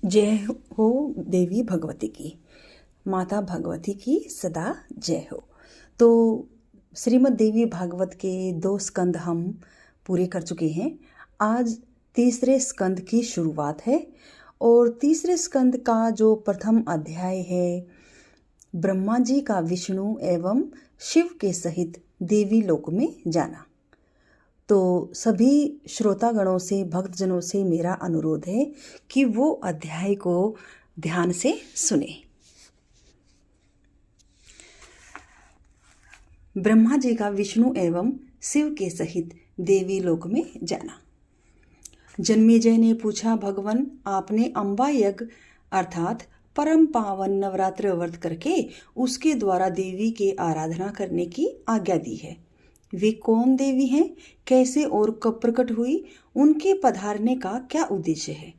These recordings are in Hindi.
जय हो देवी भगवती की, माता भगवती की सदा जय हो। तो श्रीमद् देवी भागवत के 2 स्कंद हम पूरे कर चुके हैं। आज तीसरे स्कंद की शुरुआत है और तीसरे स्कंद का जो प्रथम अध्याय है, ब्रह्मा जी का विष्णु एवं शिव के सहित देवी लोक में जाना। तो सभी श्रोतागणों से, भक्तजनों से मेरा अनुरोध है कि वो अध्याय को ध्यान से सुने। ब्रह्मा जी का विष्णु एवं शिव के सहित देवी लोक में जाना। जन्मेजय ने पूछा, भगवान आपने अम्बा यज्ञ अर्थात परम पावन नवरात्र व्रत करके उसके द्वारा देवी के आराधना करने की आज्ञा दी है। वे कौन देवी हैं, कैसे और कब प्रकट हुई, उनके पधारने का क्या उद्देश्य है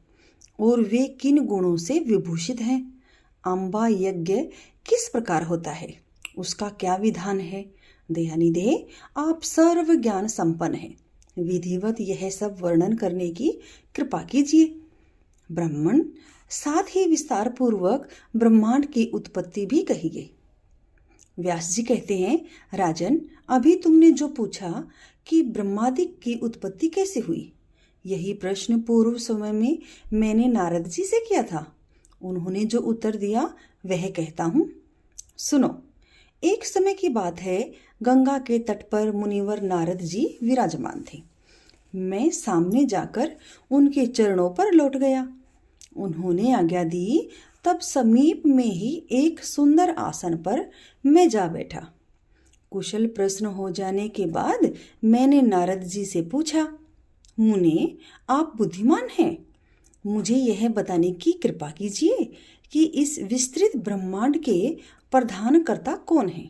और वे किन गुणों से विभूषित हैं। अम्बा यज्ञ किस प्रकार होता है, उसका क्या विधान है। दयानिधे आप सर्व ज्ञान संपन्न हैं, विधिवत यह सब वर्णन करने की कृपा कीजिए। ब्राह्मण साथ ही विस्तार पूर्वक ब्रह्मांड की उत्पत्ति भी कही गई। व्यास जी कहते हैं, राजन अभी तुमने जो पूछा कि ब्रह्मादि की उत्पत्ति कैसे हुई, यही प्रश्न पूर्व समय में मैंने नारद जी से किया था। उन्होंने जो उत्तर दिया वह कहता हूँ, सुनो। एक समय की बात है, गंगा के तट पर मुनिवर नारद जी विराजमान थे। मैं सामने जाकर उनके चरणों पर लौट गया। उन्होंने आज्ञा दी, तब समीप में ही एक सुंदर आसन पर मैं जा बैठा। कुशल प्रश्न हो जाने के बाद मैंने नारद जी से पूछा, मुने आप बुद्धिमान हैं, मुझे यह बताने की कृपा कीजिए कि इस विस्तृत ब्रह्मांड के प्रधानकर्ता कौन है।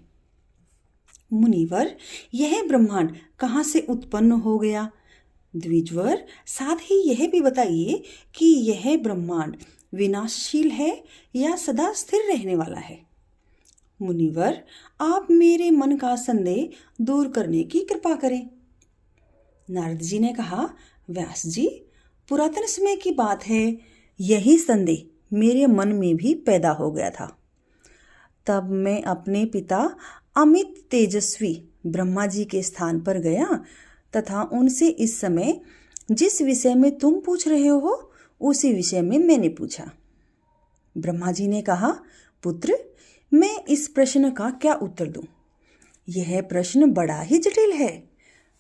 मुनिवर, यह ब्रह्मांड कहाँ से उत्पन्न हो गया। द्विजवर, साथ ही यह भी बताइए कि यह ब्रह्मांड विनाशशील है या सदा स्थिर रहने वाला है। मुनिवर, आप मेरे मन का संदेह दूर करने की कृपा करें। नारद जी ने कहा, व्यास जी पुरातन समय की बात है, यही संदेह मेरे मन में भी पैदा हो गया था। तब मैं अपने पिता अमित तेजस्वी ब्रह्मा जी के स्थान पर गया तथा उनसे इस समय जिस विषय में तुम पूछ रहे हो उसी विषय में मैंने पूछा। ब्रह्मा जी ने कहा, पुत्र मैं इस प्रश्न का क्या उत्तर दूं? यह प्रश्न बड़ा ही जटिल है।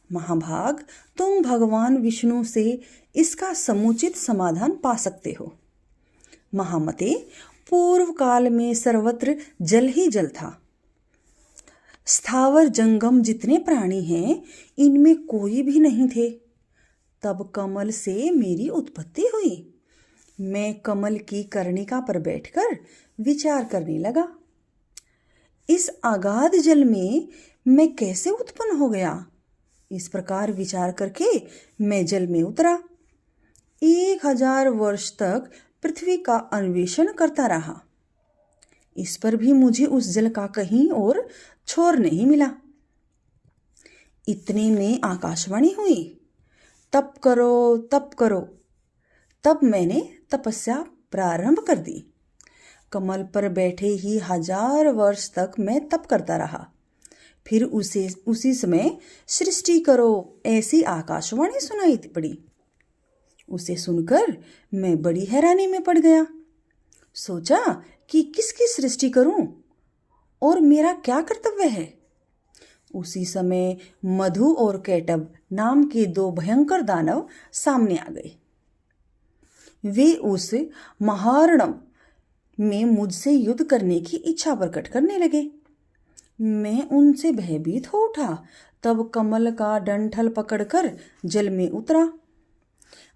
महाभाग, तुम भगवान विष्णु से इसका समुचित समाधान पा सकते हो। महामते, पूर्व काल में सर्वत्र जल ही जल था। स्थावर जंगम जितने प्राणी हैं, इनमें कोई भी नहीं थे। तब कमल से मेरी उत्पत्ति हुई। मैं कमल की कर्णिका पर बैठकर विचार करने लगा, इस अगाध जल में मैं कैसे उत्पन्न हो गया। इस प्रकार विचार करके मैं जल में उतरा। 1000 वर्ष तक पृथ्वी का अन्वेषण करता रहा। इस पर भी मुझे उस जल का कहीं और छोर नहीं मिला। इतने में आकाशवाणी हुई, तप करो तप करो। तब मैंने तपस्या प्रारंभ कर दी। कमल पर बैठे ही 1000 वर्ष तक मैं तप करता रहा। फिर उसी समय सृष्टि करो ऐसी आकाशवाणी सुनाई पड़ी। उसे सुनकर मैं बड़ी हैरानी में पड़ गया। सोचा कि किसकी सृष्टि करूं और मेरा क्या कर्तव्य है। उसी समय मधु और कैटभ नाम के 2 भयंकर दानव सामने आ गए। वे उस महारणव में मुझसे युद्ध करने की इच्छा प्रकट करने लगे। मैं उनसे भयभीत हो उठा। तब कमल का डंठल पकड़कर जल में उतरा।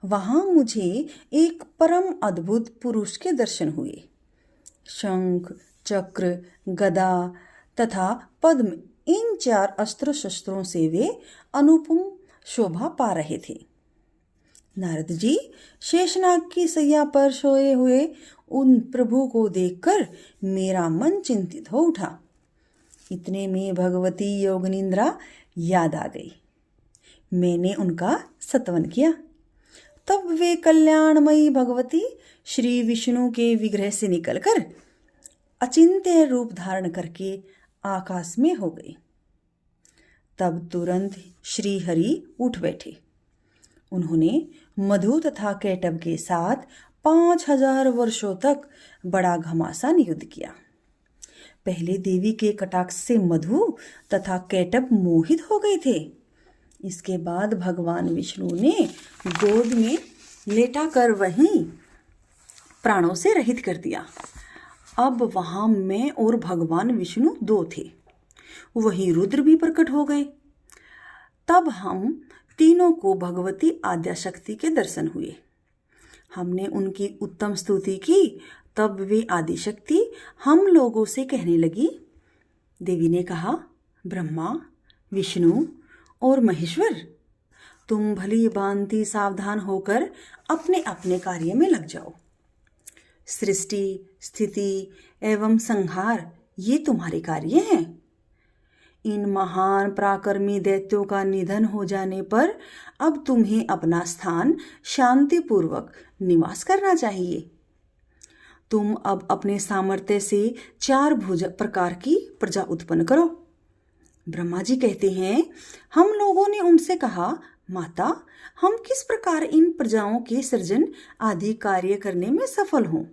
वहां मुझे एक परम अद्भुत पुरुष के दर्शन हुए। शंख, चक्र, गदा तथा पद्म, इन 4 अस्त्र शस्त्रों से वे अनुपम शोभा पा रहे थे। नारद जी शेषनाग की सैया पर सोए हुए उन प्रभु को देखकर मेरा मन चिंतित हो उठा। इतने में भगवती योगनिंद्रा याद आ गई। मैंने उनका स्तवन किया। तब वे कल्याणमयी भगवती श्री विष्णु के विग्रह से निकलकर अचिंत्य रूप धारण करके आकाश में हो गई। तब तुरंत श्री हरि उठ बैठे। उन्होंने मधु तथा कैटब के साथ 5000 वर्षों तक बड़ा घमासान युद्ध किया। पहले देवी के कटाक्ष से मधु तथा कैटब मोहित हो गए थे। इसके बाद भगवान विष्णु ने गोद में लेटाकर वहीं प्राणों से रहित कर दिया। अब वहां मैं और भगवान विष्णु दो थे। वहीं रुद्र भी प्रकट हो गए। तब हम तीनों को भगवती आद्याशक्ति के दर्शन हुए। हमने उनकी उत्तम स्तुति की। तब वे आदिशक्ति हम लोगों से कहने लगी। देवी ने कहा, ब्रह्मा, विष्णु और महेश्वर, तुम भली भांति सावधान होकर अपने अपने कार्य में लग जाओ। सृष्टि, स्थिति एवं संहार ये तुम्हारे कार्य हैं। इन महान पराक्रमी दैत्यों का निधन हो जाने पर अब तुम्हें अपना स्थान शांतिपूर्वक निवास करना चाहिए। तुम अब अपने सामर्थ्य से 4 प्रकार की प्रजा उत्पन्न करो। ब्रह्मा जी कहते हैं, हम लोगों ने उनसे कहा, माता, हम किस प्रकार इन प्रजाओं के सृजन आदि कार्य करने में सफल हों?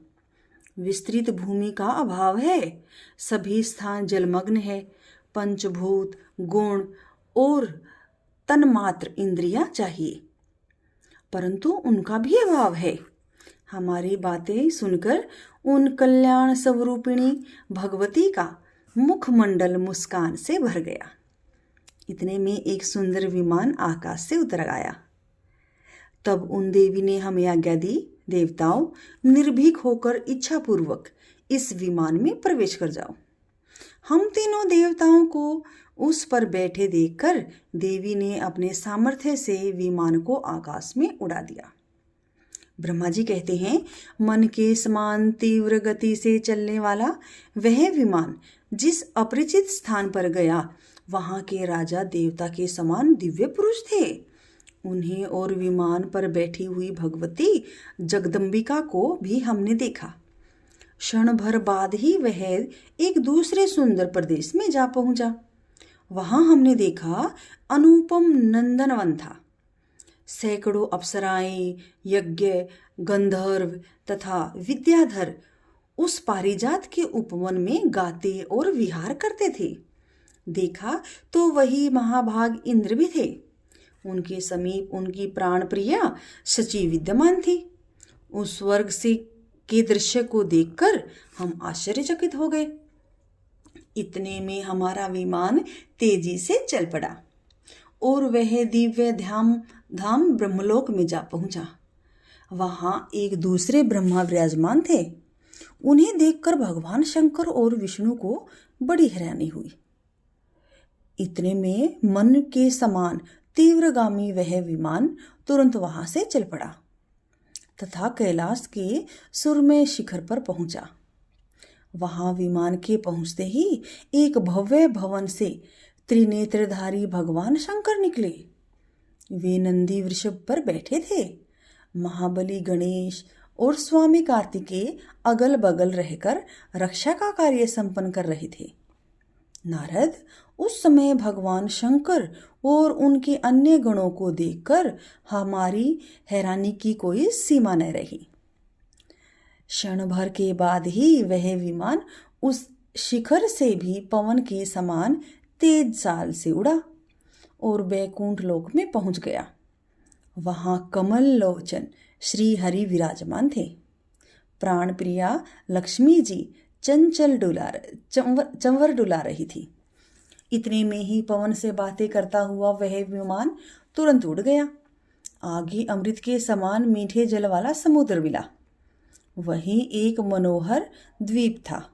विस्तृत भूमि का अभाव है, सभी स्थान जलमग्न है, पंचभूत, गुण और तन्मात्र इंद्रियां चाहिए, परंतु उनका भी अभाव है। हमारी बातें सुनकर उन कल्याण स्वरूपिणी भगवती का मुखमंडल मुस्कान से भर गया। इतने में एक सुंदर विमान आकाश से उतर आया। तब उन देवी ने हमें आज्ञा दी, देवताओं, निर्भीक होकर इच्छापूर्वक इस विमान में प्रवेश कर जाओ। हम तीनों देवताओं को उस पर बैठे देखकर देवी ने अपने सामर्थ्य से विमान को आकाश में उड़ा दिया। ब्रह्मा जी कहते हैं, मन के समान तीव्र गति से चलने वाला वह विमान जिस अपरिचित स्थान पर गया, वहां के राजा देवता के समान दिव्य पुरुष थे। उन्हें और विमान पर बैठी हुई भगवती जगदम्बिका को भी हमने देखा। क्षण भर बाद ही वह एक दूसरे सुंदर प्रदेश में जा पहुंचा। वहां हमने देखा अनुपम नंदनवन था। सैकड़ों अप्सराएं, यज्ञ, गंधर्व तथा विद्याधर उस पारिजात के उपवन में गाते और विहार करते थे। देखा तो वही महाभाग इंद्र भी थे। उनके समीप उनकी प्राण प्रिया शची विद्यमान थी। उस स्वर्ग से के दृश्य को देखकर हम आश्चर्यचकित हो गए। इतने में हमारा विमान तेजी से चल पड़ा और वह दिव्य धाम ब्रह्मलोक में जा पहुंचा। वहां एक दूसरे ब्रह्मा विराजमान थे। उन्हें देखकर भगवान शंकर और विष्णु को बड़ी हैरानी हुई। इतने में मन के समान तीव्रगामी वह विमान तुरंत वहां से चल पड़ा तथा कैलाश के सुरमय शिखर पर पहुंचा। वहां विमान के पहुंचते ही एक भव्य भवन से त्रिनेत्रधारी भगवान शंकर निकले। वे नंदी वृषभ पर बैठे थे। महाबली गणेश और स्वामी कार्तिकेय अगल बगल रहकर रक्षा का कार्य संपन्न कर रहे थे। नारद उस समय भगवान शंकर और उनके अन्य गणों को देखकर हमारी हैरानी की कोई सीमा न रही। क्षण भर के बाद ही वह विमान उस शिखर से भी पवन के समान तेज चाल से उड़ा और वैकुंठ लोक में पहुंच गया। वहां कमल लोचन श्री हरि विराजमान थे। प्राण प्रिया लक्ष्मी जी चंवर डुला रही थी। इतने में ही पवन से बातें करता हुआ वह विमान तुरंत उड़ गया। आगे अमृत के समान मीठे जल वाला समुद्र मिला। वहीं एक मनोहर द्वीप था।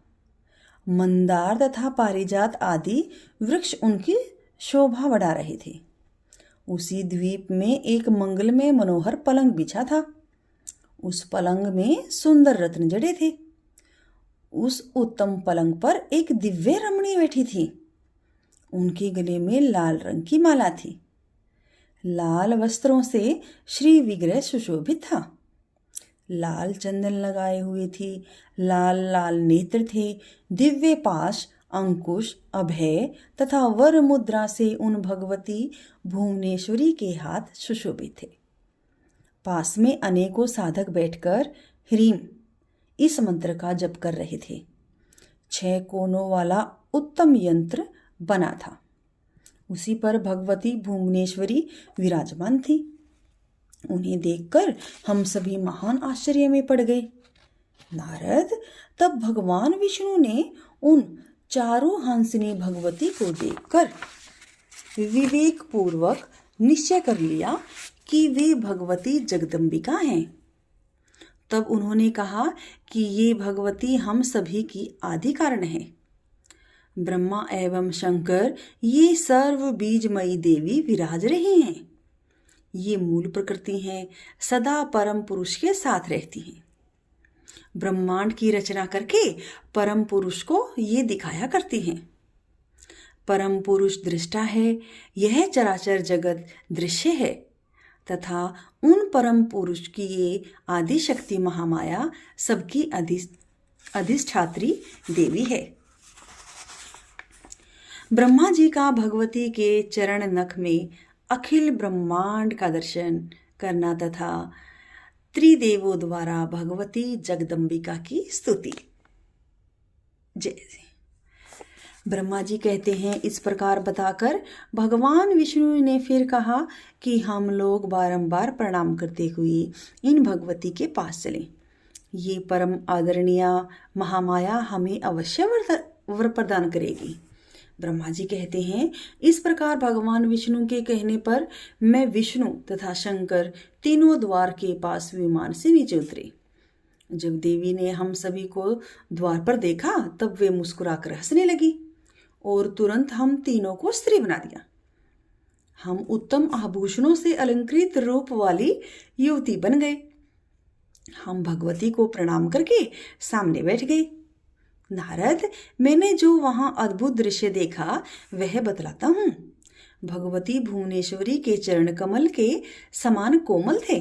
मंदार तथा पारिजात आदि वृक्ष उनकी शोभा बढ़ा रहे थे। उसी द्वीप में एक मंगलमय मनोहर पलंग बिछा था। उस पलंग में सुंदर रत्न जड़े थे। उस उत्तम पलंग पर एक दिव्य रमणी बैठी थी। उनके गले में लाल रंग की माला थी। लाल वस्त्रों से श्री विग्रह सुशोभित था। लाल चंदन लगाए हुए थी, लाल लाल नेत्र थे, दिव्य पाश, अंकुश, अभय तथा वर मुद्रा से उन भगवती भुवनेश्वरी के हाथ सुशोभित थे। पास में अनेकों साधक बैठकर ह्रीम इस मंत्र का जप कर रहे थे। 6 कोनों वाला उत्तम यंत्र बना था। उसी पर भगवती भुवनेश्वरी विराजमान थी। उन्हें देखकर हम सभी महान आश्चर्य में पड़ गए। नारद, तब भगवान विष्णु ने उन चारों हंसिनी भगवती को देखकर विवेक पूर्वक निश्चय कर लिया कि वे भगवती जगदम्बिका हैं। तब उन्होंने कहा कि ये भगवती हम सभी की आदि कारण है। ब्रह्मा एवं शंकर ये सर्व बीजमयी देवी विराज रही हैं। ये मूल प्रकृति हैं, सदा परम पुरुष के साथ रहती हैं। ब्रह्मांड की रचना करके परम पुरुष को ये दिखाया करती हैं। परम पुरुष दृष्टा है, यह चराचर जगत दृश्य है तथा उन परम पुरुष की ये आदि शक्ति महामाया सबकी अधिष्ठात्री देवी है। ब्रह्मा जी का भगवती के चरण नख में अखिल ब्रह्मांड का दर्शन करना तथा त्रिदेवों द्वारा भगवती जगदम्बिका की स्तुति। जय जय। ब्रह्मा जी कहते हैं, इस प्रकार बताकर भगवान विष्णु ने फिर कहा कि हम लोग बारंबार प्रणाम करते हुए इन भगवती के पास चलें। ये परम आदरणीय महामाया हमें अवश्य वर प्रदान करेगी। ब्रह्मा जी कहते हैं, इस प्रकार भगवान विष्णु के कहने पर मैं विष्णु तथा शंकर तीनों द्वार के पास विमान से नीचे उतरे। जब देवी ने हम सभी को द्वार पर देखा तब वे मुस्कुराकर हंसने लगी और तुरंत हम तीनों को स्त्री बना दिया। हम उत्तम आभूषणों से अलंकृत रूप वाली युवती बन गए। हम भगवती को प्रणाम करके सामने बैठ गए। नारद, मैंने जो वहां अद्भुत दृश्य देखा वह बतलाता हूँ। भगवती भुवनेश्वरी के चरण कमल के समान कोमल थे।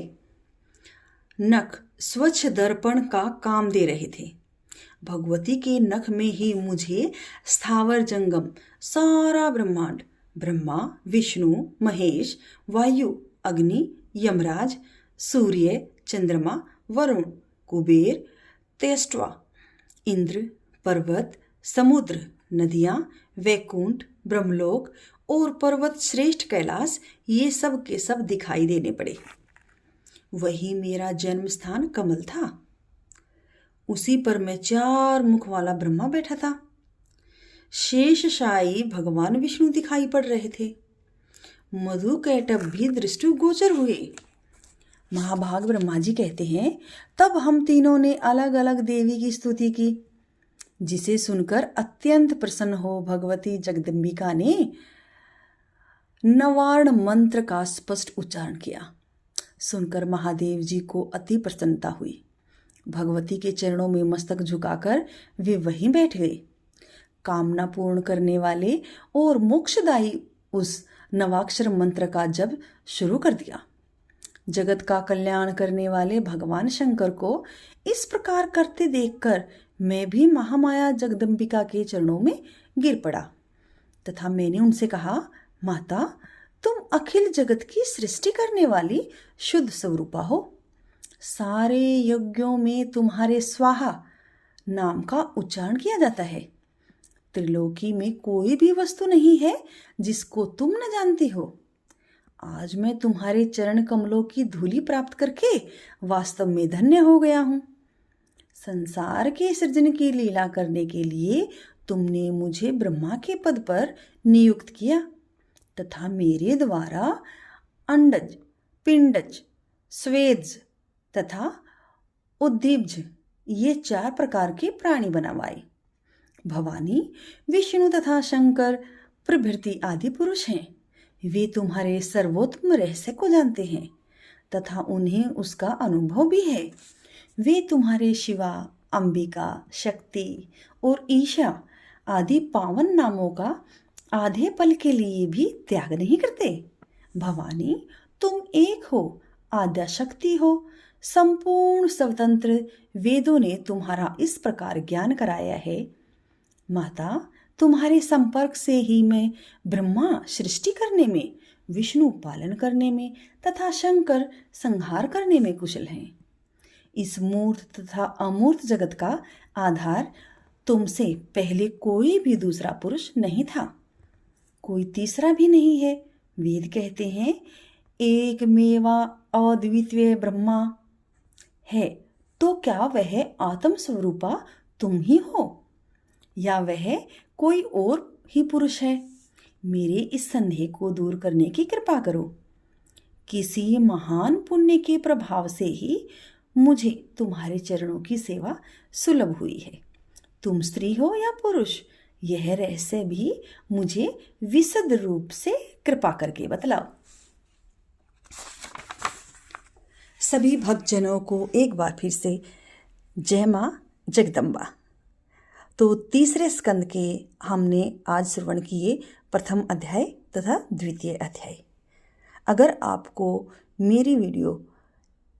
नख स्वच्छ दर्पण का काम दे रहे थे। भगवती के नख में ही मुझे स्थावर जंगम सारा ब्रह्मांड, ब्रह्मा, विष्णु, महेश, वायु, अग्नि, यमराज, सूर्य, चंद्रमा, वरुण, कुबेर, तेष्ट्वा, इंद्र, पर्वत, समुद्र, नदियां, वैकुंठ, ब्रह्मलोक और पर्वत श्रेष्ठ कैलाश ये सब के सब दिखाई देने पड़े। वही मेरा जन्म स्थान कमल था। उसी पर मैं 4 मुख वाला ब्रह्मा बैठा था। शेषशायी भगवान विष्णु दिखाई पड़ रहे थे। मधु कैटभ भी दृष्टिगोचर हुए। महाभाग ब्रह्मा जी कहते हैं, तब हम तीनों ने अलग अलग देवी की स्तुति की, जिसे सुनकर अत्यंत प्रसन्न हो भगवती जगदम्बिका ने नवार्ण मंत्र का स्पष्ट उच्चारण किया। सुनकर महादेव जी को अति प्रसन्नता हुई। भगवती के चरणों में मस्तक झुकाकर वे वहीं बैठ गए। कामना पूर्ण करने वाले और मोक्षदायी उस नवाक्षर मंत्र का जप शुरू कर दिया। जगत का कल्याण करने वाले भगवान शंकर को इस प्रकार करते देखकर मैं भी महामाया जगदम्बिका के चरणों में गिर पड़ा तथा मैंने उनसे कहा, माता, तुम अखिल जगत की सृष्टि करने वाली शुद्ध स्वरूपा हो। सारे यज्ञों में तुम्हारे स्वाहा नाम का उच्चारण किया जाता है। त्रिलोकी में कोई भी वस्तु नहीं है जिसको तुम न जानती हो। आज मैं तुम्हारे चरण कमलों की धूलि प्राप्त करके वास्तव में धन्य हो गया हूँ। संसार के सृजन की लीला करने के लिए तुमने मुझे ब्रह्मा के पद पर नियुक्त किया तथा मेरे द्वारा अंडज, पिंडज, स्वेदज तथा उद्दीप्ज ये 4 प्रकार के प्राणी बनवाए। भवानी, विष्णु तथा शंकर प्रभृति आदि पुरुष हैं। वे तुम्हारे सर्वोत्तम रहस्य को जानते हैं तथा उन्हें उसका अनुभव भी है। वे तुम्हारे शिवा, अंबिका, शक्ति और ईशा आदि पावन नामों का आधे पल के लिए भी त्याग नहीं करते। भवानी तुम एक हो, आद्या शक्ति हो, संपूर्ण स्वतंत्र। वेदों ने तुम्हारा इस प्रकार ज्ञान कराया है। माता, तुम्हारे संपर्क से ही मैं ब्रह्मा सृष्टि करने में, विष्णु पालन करने में तथा शंकर संहार करने में कुशल हैं। इस मूर्त तथा अमूर्त जगत का आधार तुमसे पहले कोई भी दूसरा पुरुष नहीं था, कोई तीसरा भी नहीं है। वेद कहते हैं एक मेवा अद्वितीय ब्रह्मा है, तो क्या वह आत्म स्वरूपा तुम ही हो या वह कोई और ही पुरुष है? मेरे इस संदेह को दूर करने की कृपा करो। किसी महान पुण्य के प्रभाव से ही मुझे तुम्हारे चरणों की सेवा सुलभ हुई है। तुम स्त्री हो या पुरुष, यह रहस्य भी मुझे विशद रूप से कृपा करके बतलाओ। सभी भक्तजनों को एक बार फिर से जय मां जगदम्बा। तो तीसरे स्कंद के हमने आज श्रवण किए प्रथम अध्याय तथा द्वितीय अध्याय। अगर आपको मेरी वीडियो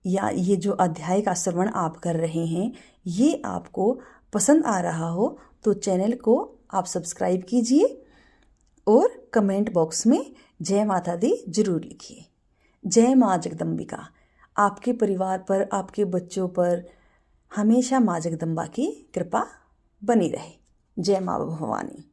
या ये जो अध्याय का श्रवण आप कर रहे हैं ये आपको पसंद आ रहा हो तो चैनल को आप सब्सक्राइब कीजिए और कमेंट बॉक्स में जय माता दी जरूर लिखिए। जय माँ जगदम्बिका आपके परिवार पर, आपके बच्चों पर हमेशा माँ जगदम्बा की कृपा बनी रहे। जय माँ भवानी।